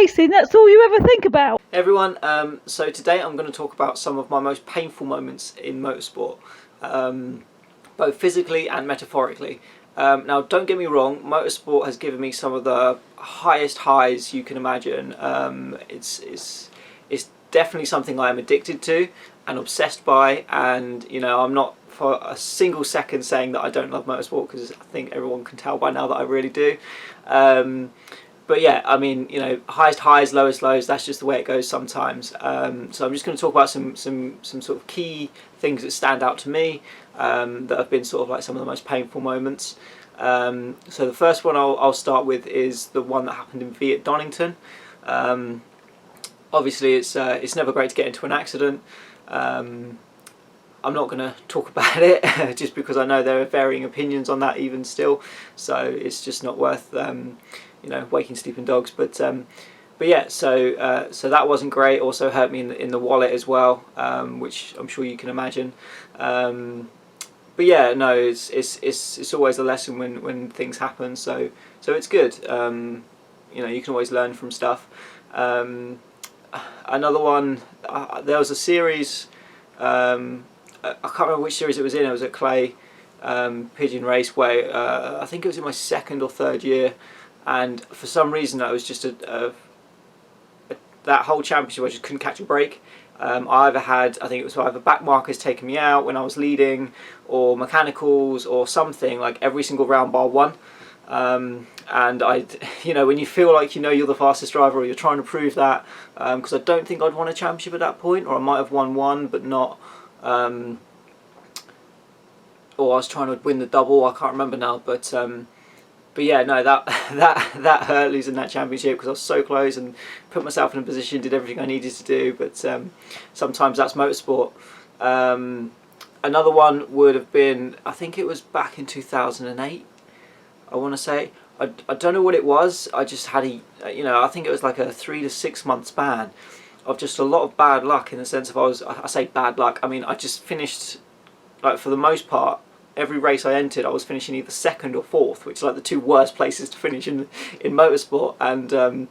racing, that's all you ever think about. Hey everyone, so today I'm going to talk about some of my most painful moments in motorsport, both physically and metaphorically. Now don't get me wrong, motorsport has given me some of the highest highs you can imagine. It's definitely something I am addicted to and obsessed by, and you know, I'm not for a single second saying that I don't love motorsport, because I think everyone can tell by now that I really do. But yeah, I mean, you know, highest highs, lowest lows, that's just the way it goes sometimes. So I'm just going to talk about some sort of key things that stand out to me, that have been sort of like some of the most painful moments. So the first one I'll start with is the one that happened in V at Donington. Obviously it's never great to get into an accident. I'm not going to talk about it just because I know there are varying opinions on that even still, so it's just not worth you know, waking sleeping dogs. But yeah, so that wasn't great. Also hurt me in the wallet as well, which I'm sure you can imagine. But yeah, no, it's always a lesson when things happen. So it's good. You know, you can always learn from stuff. Another one, there was a series. I can't remember which series it was in. It was at Clay Pigeon race where I think it was in my second or third year. And for some reason, I was just that whole championship I just couldn't catch a break. I think it was either back markers taking me out when I was leading, or mechanicals, or something, like every single round bar one. And you know, when you feel like you know you're the fastest driver, or you're trying to prove that, because I don't think I'd won a championship at that point, or I might have won one, but not. Or I was trying to win the double. I can't remember now, but yeah, no, that hurt losing that championship, because I was so close and put myself in a position, did everything I needed to do. But sometimes that's motorsport. Another one would have been, I think it was back in 2008. I want to say, I don't know what it was. I just had you know, I think it was like a 3 to 6 month span of just a lot of bad luck, in the sense of I say bad luck, I mean I just finished, like, for the most part, every race I entered, I was finishing either second or fourth, which is like the two worst places to finish in motorsport. And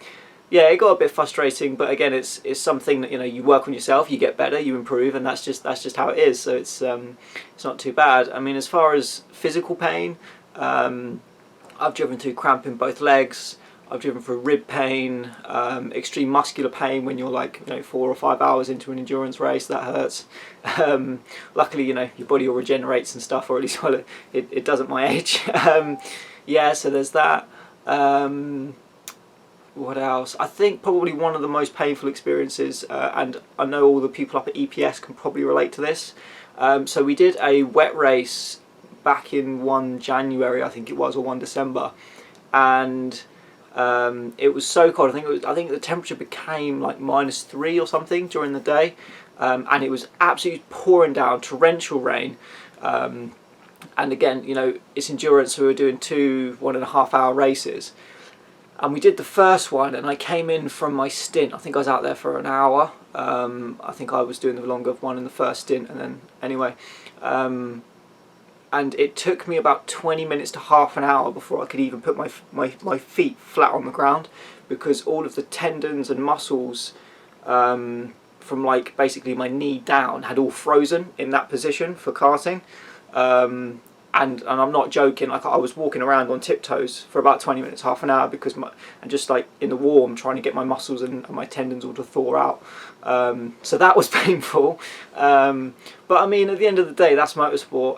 yeah, it got a bit frustrating. But again, it's something that, you know, you work on yourself, you get better, you improve, and that's just how it is. So it's not too bad. I mean, as far as physical pain, I've driven through cramp in both legs. I've driven through rib pain, extreme muscular pain when you're, like, you know, 4 or 5 hours into an endurance race. That hurts. Luckily, you know, your body all regenerates and stuff, or at least, well, it does at my age. Yeah, so there's that. What else? I think probably one of the most painful experiences, and I know all the people up at EPS can probably relate to this. So we did a wet race back in 1 January, I think it was, or 1 December, and it was so cold. I think the temperature became like -3 or something during the day, and it was absolutely pouring down, torrential rain. And again, you know, it's endurance, so we were doing 2 1.5 hour races, and we did the first one, and I came in from my stint. I think I was out there for an hour. I think I was doing the longer one in the first stint, and then anyway. And it took me about 20 minutes to half an hour before I could even put my feet flat on the ground, because all of the tendons and muscles from, like, basically my knee down had all frozen in that position for karting. And I'm not joking, like, I was walking around on tiptoes for about 20 minutes, half an hour, because and just like in the warm, trying to get my muscles and my tendons all to thaw out. So that was painful. But I mean, at the end of the day, that's motorsport,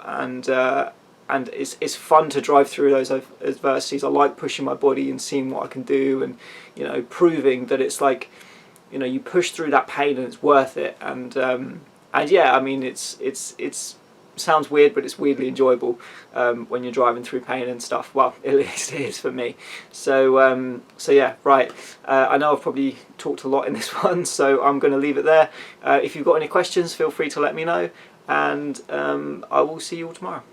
and it's fun to drive through those adversities. I like pushing my body and seeing what I can do, and, you know, proving that it's like, you know, you push through that pain and it's worth it. And yeah, I mean, it's sounds weird, but it's weirdly enjoyable when you're driving through pain and stuff. Well, at least it is for me. So yeah, right. I know I've probably talked a lot in this one, so I'm going to leave it there. If you've got any questions, feel free to let me know, and I will see you all tomorrow.